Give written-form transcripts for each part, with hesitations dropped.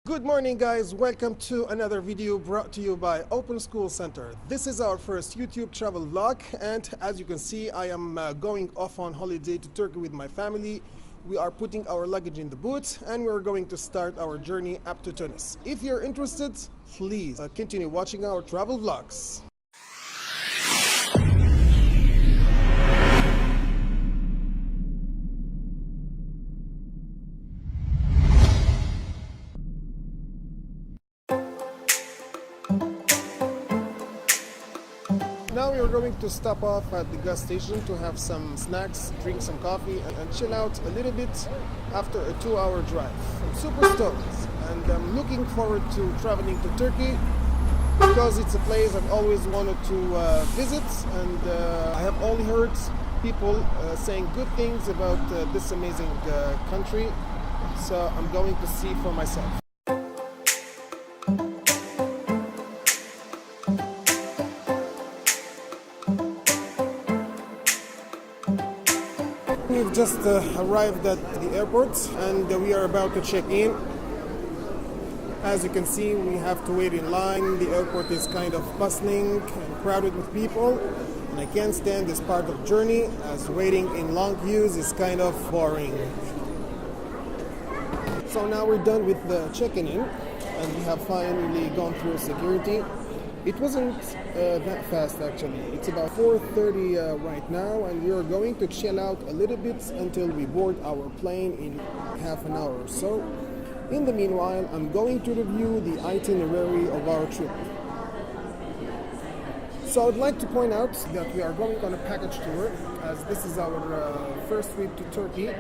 Good morning guys, welcome to another video brought to you by Open School Center. This is our first YouTube travel vlog, and as you can see I am going off on holiday to Turkey with my family. We are putting our luggage in the boot and we're going to start our journey up to Tunis. If you're interested, please continue watching our travel vlogs. Now we are going to stop off at the gas station to have some snacks, drink some coffee and chill out a little bit after a 2-hour drive. I'm super stoked and I'm looking forward to traveling to Turkey because it's a place I've always wanted to visit, and I have only heard people saying good things about this amazing country, so I'm going to see for myself. We've just arrived at the airport and we are about to check in. As you can see, we have to wait in line. The airport is kind of bustling and crowded with people, and I can't stand this part of the journey as waiting in long queues is kind of boring. So now we're done with the checking in and we have finally gone through security. It wasn't that fast actually. It's about 4:30 right now, and we are going to chill out a little bit until we board our plane in half an hour or so. In the meanwhile, I'm going to review the itinerary of our trip. So I'd like to point out that we are going on a package tour, as this is our first trip to Turkey,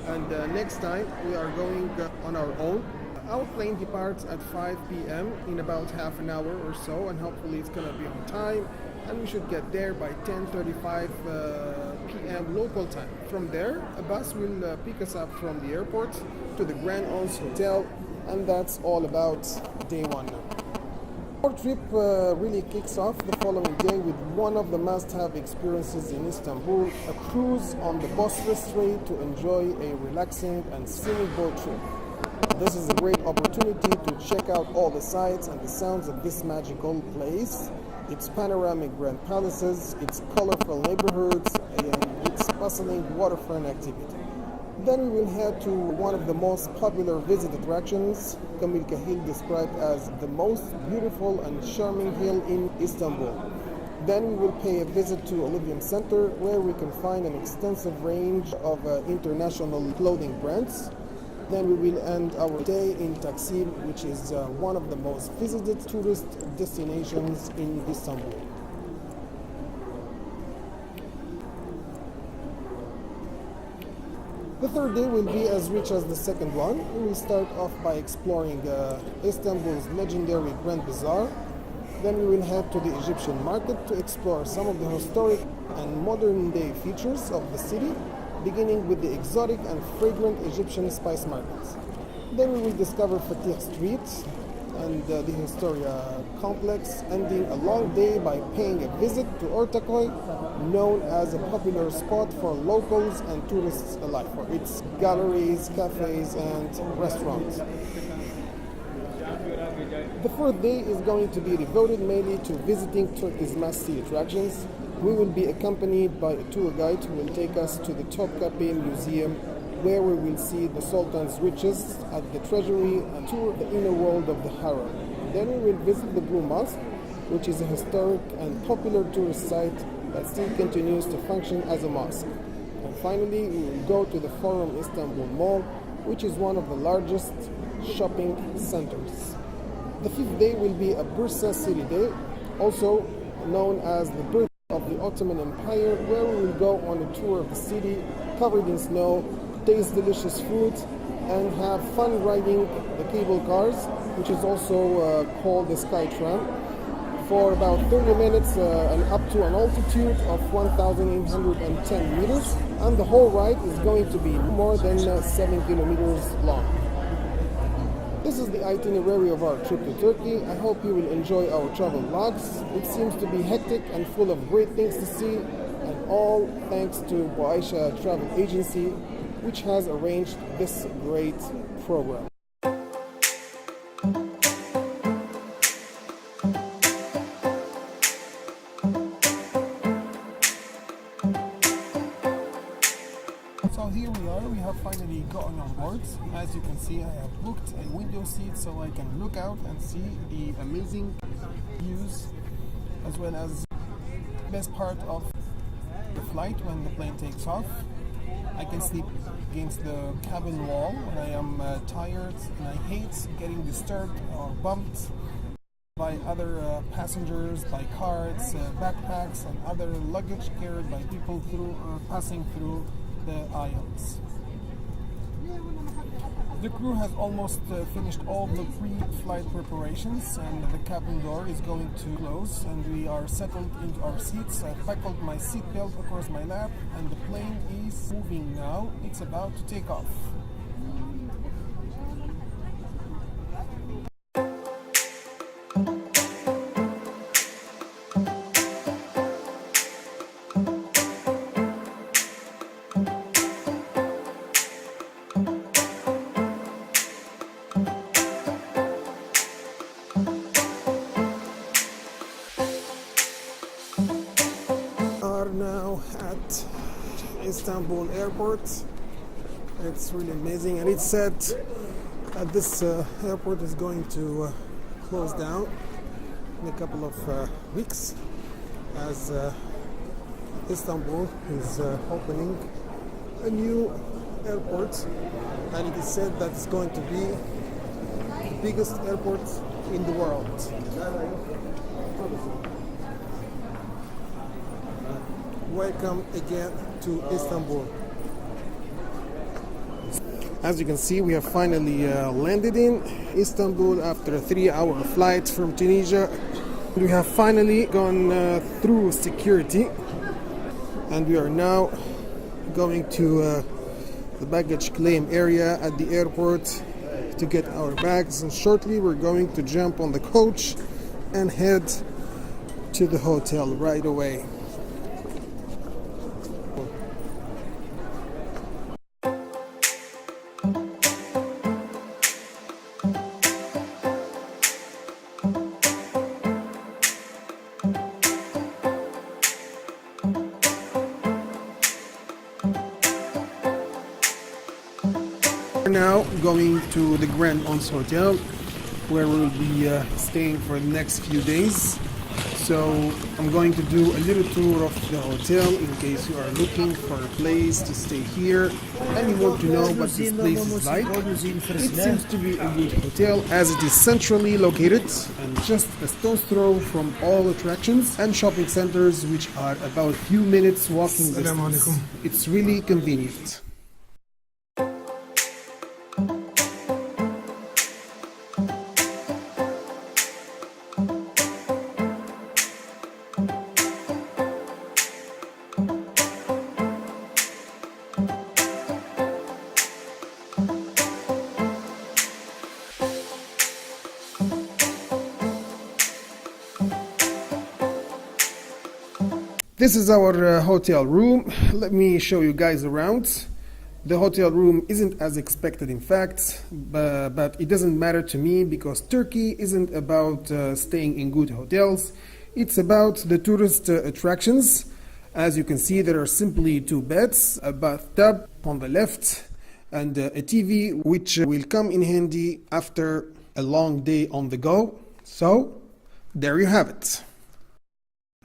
and next time we are going on our own. Our plane departs at 5 p.m. in about half an hour or so, and hopefully it's gonna be on time and we should get there by 10:35 p.m. local time. From there, a bus will pick us up from the airport to the Grand Ons Hotel, and that's all about day one now. Our trip really kicks off the following day with one of the must-have experiences in Istanbul, a cruise on the Bosphorus Strait to enjoy a relaxing and scenic boat trip. This is a great opportunity to check out all the sights and the sounds of this magical place, its panoramic grand palaces, its colorful neighborhoods, and its bustling waterfront activity. Then we will head to one of the most popular visit attractions, Kamilka Hill, described as the most beautiful and charming hill in Istanbul. Then we will pay a visit to Olympian Center, where we can find an extensive range of international clothing brands. Then we will end our day in Taksim, which is one of the most visited tourist destinations in Istanbul. The third day will be as rich as the second one. We will start off by exploring Istanbul's legendary Grand Bazaar. Then we will head to the Egyptian market to explore some of the historic and modern day features of the city, beginning with the exotic and fragrant Egyptian spice markets. Then we will discover Fatih Street and the Historia complex, ending a long day by paying a visit to Ortaköy, known as a popular spot for locals and tourists alike, for its galleries, cafes and restaurants. The fourth day is going to be devoted mainly to visiting Turkey's must-see attractions. We will be accompanied by a tour guide who will take us to the Topkapi Museum, where we will see the Sultan's riches at the treasury and tour the inner world of the Harem. Then we will visit the Blue Mosque, which is a historic and popular tourist site that still continues to function as a mosque. And finally, we will go to the Forum Istanbul Mall, which is one of the largest shopping centers. The fifth day will be a Bursa City Day, also known as the birth of the Ottoman Empire, where we will go on a tour of the city covered in snow, taste delicious food, and have fun riding the cable cars, which is also called the Sky Tram, for about 30 minutes and up to an altitude of 1,810 meters, and the whole ride is going to be more than 7 kilometers long. This is the itinerary of our trip to Turkey. I hope you will enjoy our travel vlogs. It seems to be hectic and full of great things to see, and all thanks to Boaisha Travel Agency, which has arranged this great program. So here we are, we have finally gotten on board. As you can see, I have booked a window seat so I can look out and see the amazing views, as well as the best part of the flight when the plane takes off. I can sleep against the cabin wall when I am tired, and I hate getting disturbed or bumped by other passengers, by carts, backpacks, and other luggage carried by people passing through the aisles. The crew has almost finished all the pre-flight preparations, and the cabin door is going to close, and we are settled into our seats. I've buckled my seatbelt across my lap, and the plane is moving now. It's about to take off. Now at Istanbul airport. It's really amazing, and it's said that this airport is going to close down in a couple of weeks, as Istanbul is opening a new airport, and it is said that it's going to be the biggest airport in the world. Welcome again to Istanbul. As you can see, we have finally landed in Istanbul after a 3-hour flight from Tunisia. We have finally gone through security, and we are now going to the baggage claim area at the airport to get our bags, and shortly we're going to jump on the coach and head to the hotel right away. We're now going to the Grand Ons Hotel, where we'll be staying for the next few days. So I'm going to do a little tour of the hotel in case you are looking for a place to stay here and you want to know what this place is like. It seems to be a good hotel, as it is centrally located and just a stone's throw from all attractions and shopping centers, which are about a few minutes walking distance. It's really convenient. This is our hotel room. Let me show you guys around. The hotel room isn't as expected, in fact, but it doesn't matter to me, because Turkey isn't about staying in good hotels. It's about the tourist attractions. As you can see, there are simply 2 beds, a bathtub on the left, and a TV, which will come in handy after a long day on the go. So, there you have it.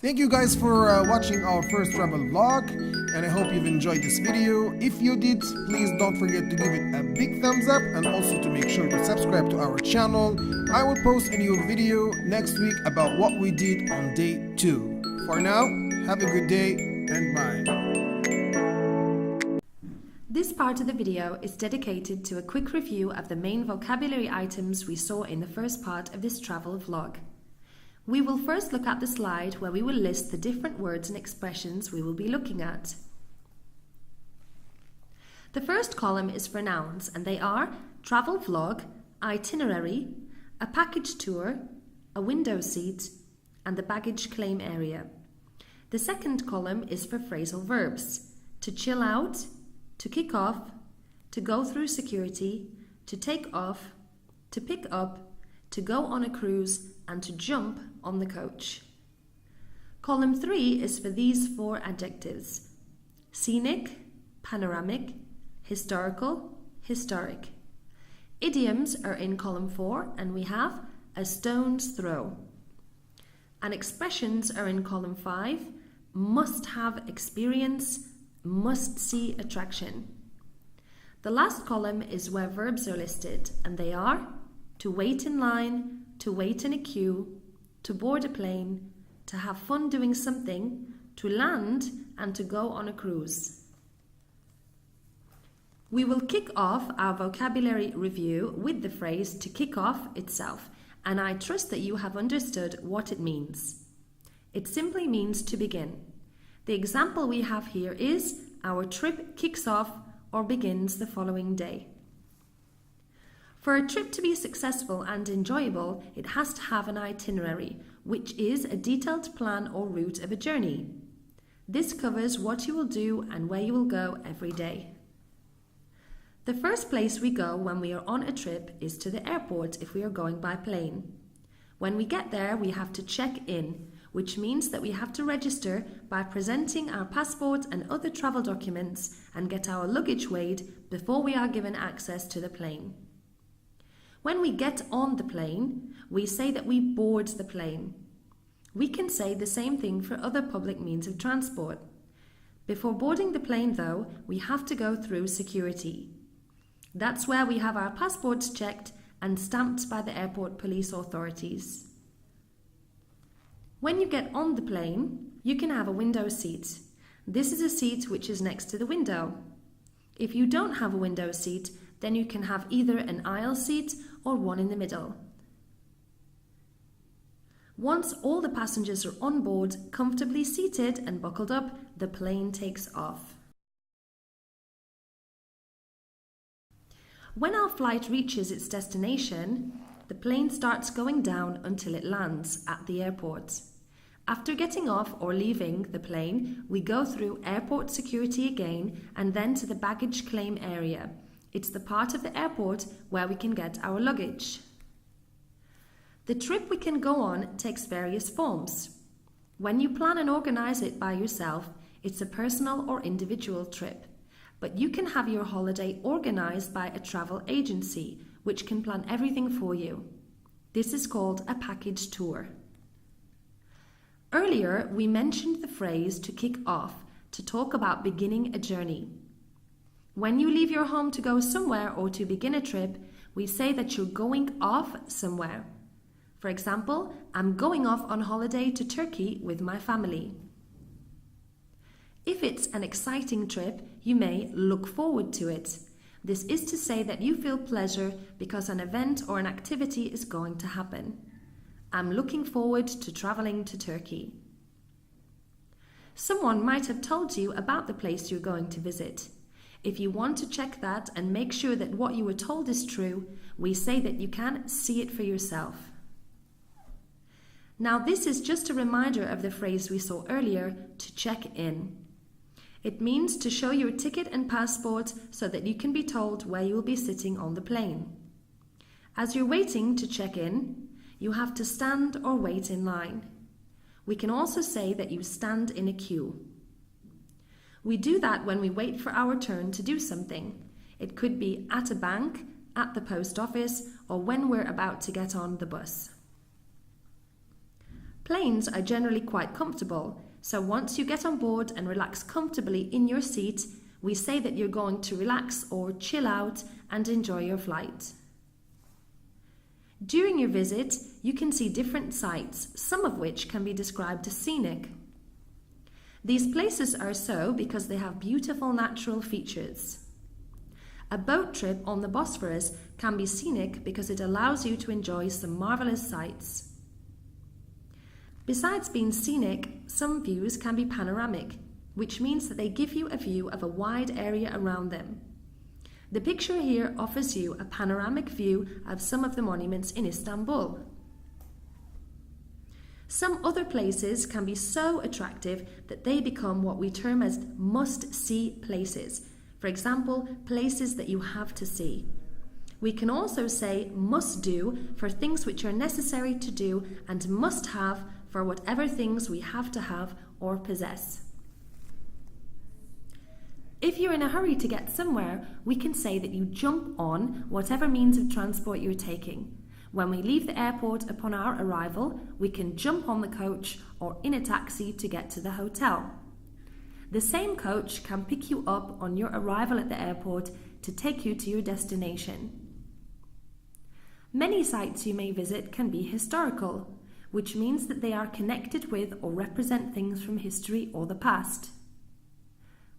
Thank you guys for watching our first travel vlog, and I hope you've enjoyed this video. If you did, please don't forget to give it a big thumbs up, and also to make sure to subscribe to our channel. I will post a new video next week about what we did on day 2. For now, have a good day and bye. This part of the video is dedicated to a quick review of the main vocabulary items we saw in the first part of this travel vlog. We will first look at the slide where we will list the different words and expressions we will be looking at. The first column is for nouns, and they are travel vlog, itinerary, a package tour, a window seat, and the baggage claim area. The second column is for phrasal verbs: to chill out, to kick off, to go through security, to take off, to pick up, to go on a cruise, and to jump on the coach. Column 3 is for these 4 adjectives: scenic, panoramic, historical, historic. Idioms are in column 4, and we have a stone's throw. And expressions are in column 5, must have experience, must see attraction. The last column is where verbs are listed, and they are to wait in line, to wait in a queue, to board a plane, to have fun doing something, to land, and to go on a cruise. We will kick off our vocabulary review with the phrase to kick off itself, and I trust that you have understood what it means. It simply means to begin. The example we have here is our trip kicks off or begins the following day. For a trip to be successful and enjoyable, it has to have an itinerary, which is a detailed plan or route of a journey. This covers what you will do and where you will go every day. The first place we go when we are on a trip is to the airport if we are going by plane. When we get there, we have to check in, which means that we have to register by presenting our passport and other travel documents and get our luggage weighed before we are given access to the plane. When we get on the plane, we say that we board the plane. We can say the same thing for other public means of transport. Before boarding the plane, though, we have to go through security. That's where we have our passports checked and stamped by the airport police authorities. When you get on the plane, you can have a window seat. This is a seat which is next to the window. If you don't have a window seat, then you can have either an aisle seat or one in the middle. Once all the passengers are on board, comfortably seated and buckled up, the plane takes off. When our flight reaches its destination, the plane starts going down until it lands at the airport. After getting off or leaving the plane, we go through airport security again and then to the baggage claim area. It's the part of the airport where we can get our luggage. The trip we can go on takes various forms. When you plan and organize it by yourself, it's a personal or individual trip. But you can have your holiday organized by a travel agency, which can plan everything for you. This is called a package tour. Earlier, we mentioned the phrase to kick off to talk about beginning a journey. When you leave your home to go somewhere or to begin a trip, we say that you're going off somewhere. For example, I'm going off on holiday to Turkey with my family. If it's an exciting trip, you may look forward to it. This is to say that you feel pleasure because an event or an activity is going to happen. I'm looking forward to traveling to Turkey. Someone might have told you about the place you're going to visit. If you want to check that and make sure that what you were told is true, we say that you can see it for yourself. Now, this is just a reminder of the phrase we saw earlier, to check in. It means to show your ticket and passport so that you can be told where you will be sitting on the plane. As you're waiting to check in, you have to stand or wait in line. We can also say that you stand in a queue. We do that when we wait for our turn to do something. It could be at a bank, at the post office, or when we're about to get on the bus. Planes are generally quite comfortable, so once you get on board and relax comfortably in your seat, we say that you're going to relax or chill out and enjoy your flight. During your visit, you can see different sights, some of which can be described as scenic. These places are so because they have beautiful natural features. A boat trip on the Bosphorus can be scenic because it allows you to enjoy some marvelous sights. Besides being scenic, some views can be panoramic, which means that they give you a view of a wide area around them. The picture here offers you a panoramic view of some of the monuments in Istanbul. Some other places can be so attractive that they become what we term as must-see places. For example, places that you have to see. We can also say must do for things which are necessary to do and must have for whatever things we have to have or possess. If you're in a hurry to get somewhere, we can say that you jump on whatever means of transport you're taking. When we leave the airport upon our arrival, we can jump on the coach or in a taxi to get to the hotel. The same coach can pick you up on your arrival at the airport to take you to your destination. Many sites you may visit can be historical, which means that they are connected with or represent things from history or the past.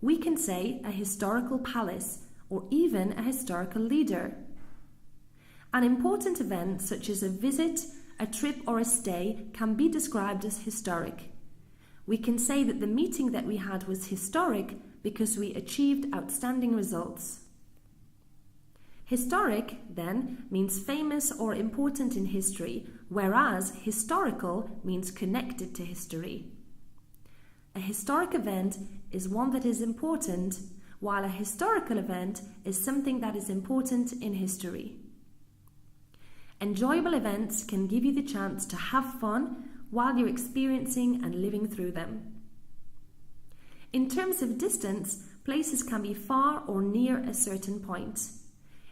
We can say a historical palace or even a historical leader. An important event such as a visit, a trip or a stay can be described as historic. We can say that the meeting that we had was historic because we achieved outstanding results. Historic, then, means famous or important in history, whereas historical means connected to history. A historic event is one that is important, while a historical event is something that is important in history. Enjoyable events can give you the chance to have fun while you're experiencing and living through them. In terms of distance, places can be far or near a certain point.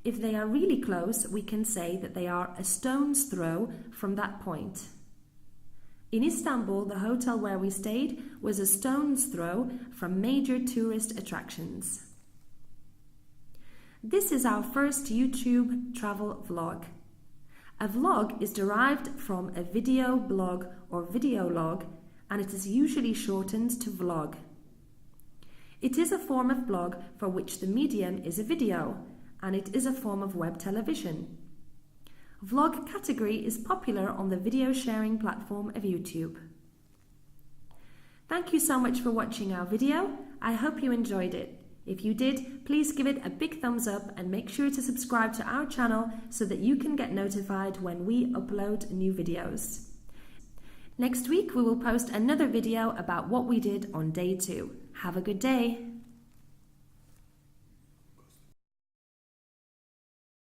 If they are really close, we can say that they are a stone's throw from that point. In Istanbul, the hotel where we stayed was a stone's throw from major tourist attractions. This is our first YouTube travel vlog. A vlog is derived from a video blog or video log, and it is usually shortened to vlog. It is a form of blog for which the medium is a video, and it is a form of web television. Vlog category is popular on the video sharing platform of YouTube. Thank you so much for watching our video. I hope you enjoyed it. If you did, please give it a big thumbs up and make sure to subscribe to our channel so that you can get notified when we upload new videos. Next week we will post another video about what we did on day 2. Have a good day.